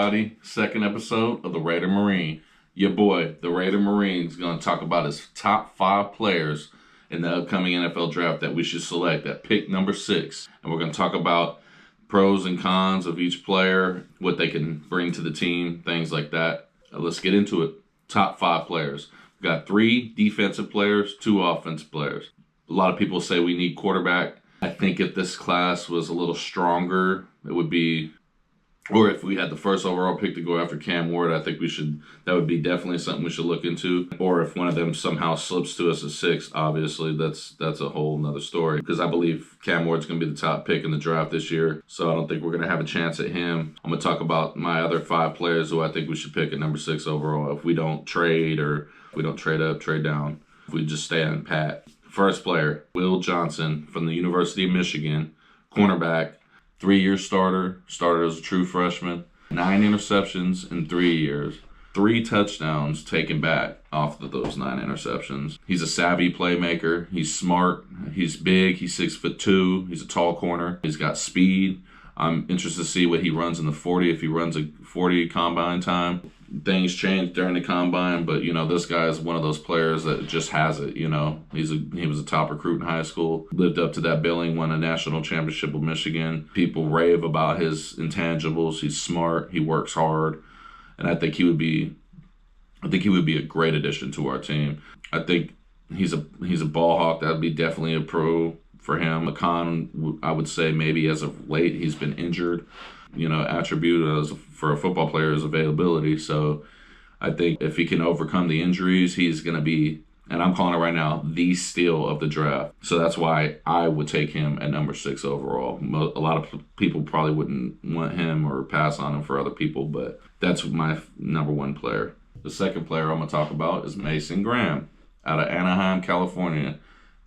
everybody. Second episode of the Raider Marine. Your boy, the Raider Marine, is going to talk about his top 5 players in the upcoming NFL draft that we should select at pick number 6. And we're going to talk about pros and cons of each player, what they can bring to the team, things like that. Let's get into it. Top 5 players. We've got 3 defensive players, 2 offensive players. A lot of people say we need quarterback. I think if this class was a little stronger, it would be, or if we had the first overall pick to go after Cam Ward, I think that would be definitely something we should look into. Or if one of them somehow slips to us at 6, obviously that's a whole nother story. Because I believe Cam Ward's going to be the top pick in the draft this year. So I don't think we're going to have a chance at him. I'm going to talk about my other 5 players who I think we should pick at number 6 overall. If we don't trade, or if we don't trade up, trade down, if we just stay on pat. First player, Will Johnson from the University of Michigan, cornerback, 3-year starter, started as a true freshman, 9 interceptions in 3 years, 3 touchdowns taken back off of those 9 interceptions. He's a savvy playmaker. He's smart. He's big. He's 6'2". He's a tall corner. He's got speed. I'm interested to see what he runs in the 40, if he runs a 40 combine time. Things change during the combine, but, this guy is one of those players that just has it, He was a top recruit in high school, lived up to that billing, won a national championship with Michigan. People rave about his intangibles. He's smart. He works hard. And I think he would be a great addition to our team. I think he's a ball hawk. That would be definitely a pro for him. A con, I would say maybe as of late, he's been injured. Attribute for a football player is availability. So I think if he can overcome the injuries, he's going to be, and I'm calling it right now, the steal of the draft. So that's why I would take him at number 6 overall. A lot of people probably wouldn't want him or pass on him for other people, but that's my number 1 player. The second player I'm going to talk about is Mason Graham out of Anaheim, California.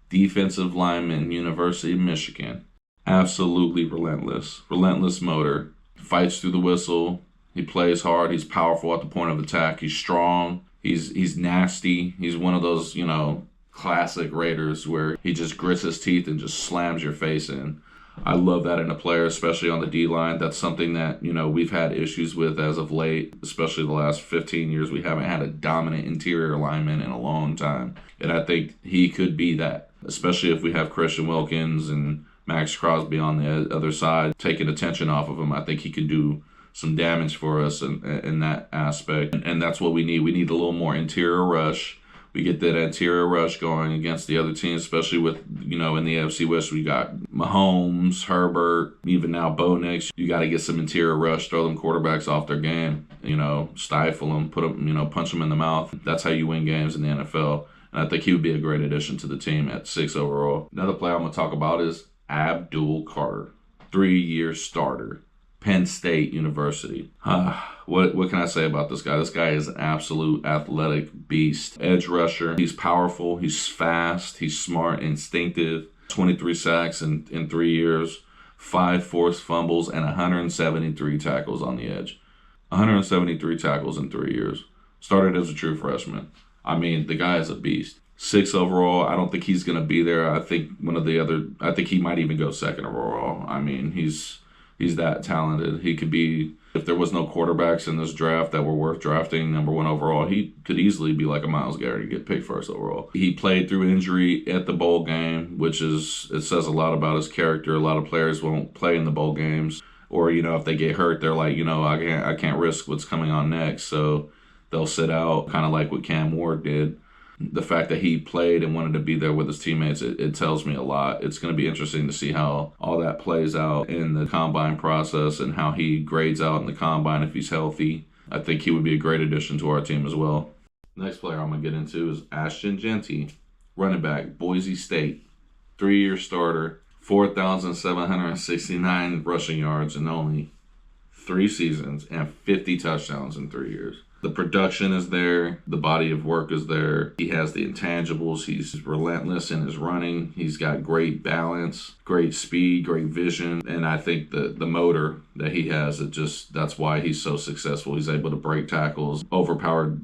Defensive lineman, University of Michigan. Absolutely relentless motor, fights through the whistle. He plays hard. He's powerful at the point of attack. He's strong. He's nasty. He's one of those, classic Raiders where he just grits his teeth and just slams your face in. I love that in a player, especially on the D-line. That's something that, we've had issues with as of late, especially the last 15 years. We haven't had a dominant interior lineman in a long time. And I think he could be that, especially if we have Christian Wilkins and Max Crosby on the other side, taking attention off of him. I think he could do some damage for us in that aspect. And that's what we need. We need a little more interior rush. We get that interior rush going against the other teams, especially with, in the AFC West, we got Mahomes, Herbert, even now Bo Nix. You got to get some interior rush, throw them quarterbacks off their game, stifle them, put them, punch them in the mouth. That's how you win games in the NFL. And I think he would be a great addition to the team at 6 overall. Another player I'm going to talk about is Abdul Carter, 3-year starter, Penn State University. What can I say about this guy? This guy is an absolute athletic beast. Edge rusher. He's powerful. He's fast. He's smart, instinctive. 23 sacks in 3 years, 5 forced fumbles, and 173 tackles on the edge. 173 tackles in 3 years. Started as a true freshman. I mean, the guy is a beast. 6 overall. I don't think he's going to be there. I think I think he might even go 2nd overall. I mean, he's that talented. He could be, if there was no quarterbacks in this draft that were worth drafting, number 1 overall, he could easily be like a Myles Garrett and get picked 1st overall. He played through injury at the bowl game, it says a lot about his character. A lot of players won't play in the bowl games, or, if they get hurt, they're like, I can't risk what's coming on next. So they'll sit out, kind of like what Cam Ward did. The fact that he played and wanted to be there with his teammates, it tells me a lot. It's going to be interesting to see how all that plays out in the combine process and how he grades out in the combine if he's healthy. I think he would be a great addition to our team as well. Next player I'm going to get into is Ashton Jeanty, running back, Boise State, 3-year starter, 4,769 rushing yards in only 3 seasons and 50 touchdowns in 3 years. The production is there. The body of work is there. He has the intangibles. He's relentless in his running. He's got great balance, great speed, great vision. And I think the motor that he has, that's why he's so successful. He's able to break tackles, overpowered,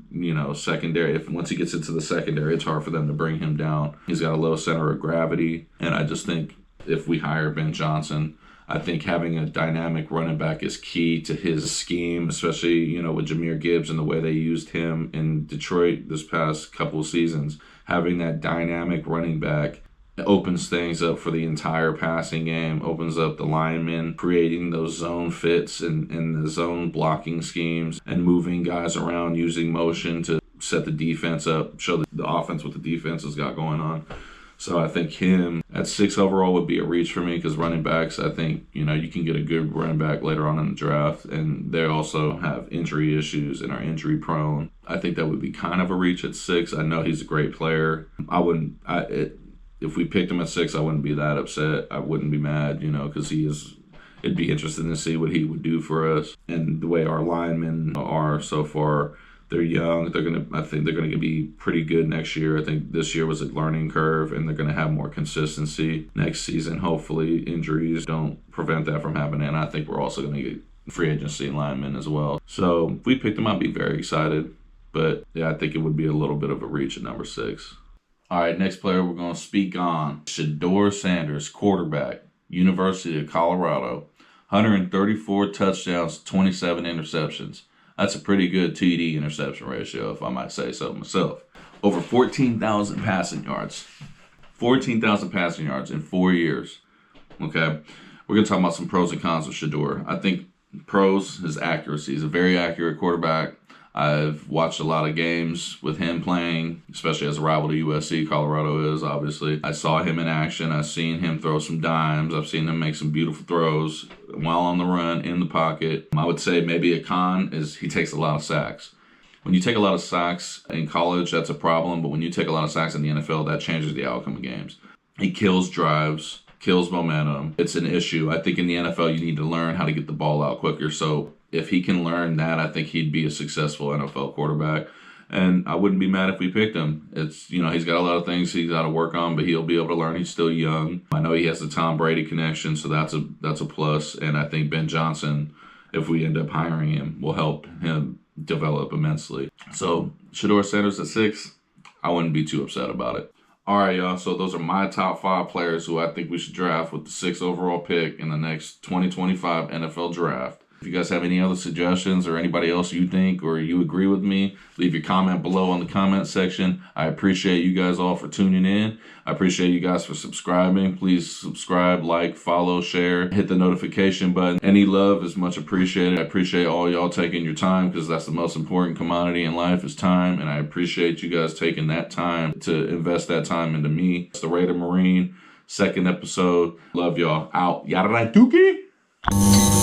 secondary. Once he gets into the secondary, it's hard for them to bring him down. He's got a low center of gravity. And I just think if we hire Ben Johnson, I think having a dynamic running back is key to his scheme, especially, with Jahmyr Gibbs and the way they used him in Detroit this past couple of seasons. Having that dynamic running back opens things up for the entire passing game, opens up the linemen, creating those zone fits and the zone blocking schemes and moving guys around using motion to set the defense up, show the offense what the defense has got going on. So I think him at 6 overall would be a reach for me because running backs, I think, you can get a good running back later on in the draft, and they also have injury issues and are injury prone. I think that would be kind of a reach at 6. I know he's a great player. If we picked him at 6, I wouldn't be that upset. I wouldn't be mad, because it'd be interesting to see what he would do for us. And the way our linemen are so far, they're young. I think they're gonna be pretty good next year. I think this year was a learning curve, and they're gonna have more consistency next season. Hopefully, injuries don't prevent that from happening. And I think we're also gonna get free agency linemen as well. So if we picked him, I'd be very excited. But yeah, I think it would be a little bit of a reach at number 6. All right, next player we're gonna speak on: Shedeur Sanders, quarterback, University of Colorado, 134 touchdowns, 27 interceptions. That's a pretty good TD interception ratio, if I might say so myself. Over 14,000 passing yards. 14,000 passing yards in 4 years. Okay? We're going to talk about some pros and cons of Shedeur. I think pros, his accuracy. He's a very accurate quarterback. I've watched a lot of games with him playing, especially as a rival to USC. Colorado is, obviously. I saw him in action. I've seen him throw some dimes. I've seen him make some beautiful throws while on the run, in the pocket. I would say maybe a con is he takes a lot of sacks. When you take a lot of sacks in college, that's a problem. But when you take a lot of sacks in the NFL, that changes the outcome of games. He kills drives, kills momentum. It's an issue. I think in the NFL, you need to learn how to get the ball out quicker. So if he can learn that, I think he'd be a successful NFL quarterback. And I wouldn't be mad if we picked him. It's, he's got a lot of things he's got to work on, but he'll be able to learn. He's still young. I know he has the Tom Brady connection, so that's a plus. And I think Ben Johnson, if we end up hiring him, will help him develop immensely. So Shedeur Sanders at 6, I wouldn't be too upset about it. All right, y'all. So those are my top 5 players who I think we should draft with the 6th overall pick in the next 2025 NFL draft. If you guys have any other suggestions or anybody else you think or you agree with me, leave your comment below in the comment section. I appreciate you guys all for tuning in. I appreciate you guys for subscribing. Please subscribe, like, follow, share, hit the notification button. Any love is much appreciated. I appreciate all y'all taking your time because that's the most important commodity in life is time. And I appreciate you guys taking that time to invest that time into me. It's the Raider Marine, 2nd episode. Love y'all. Out. Yada Dookie.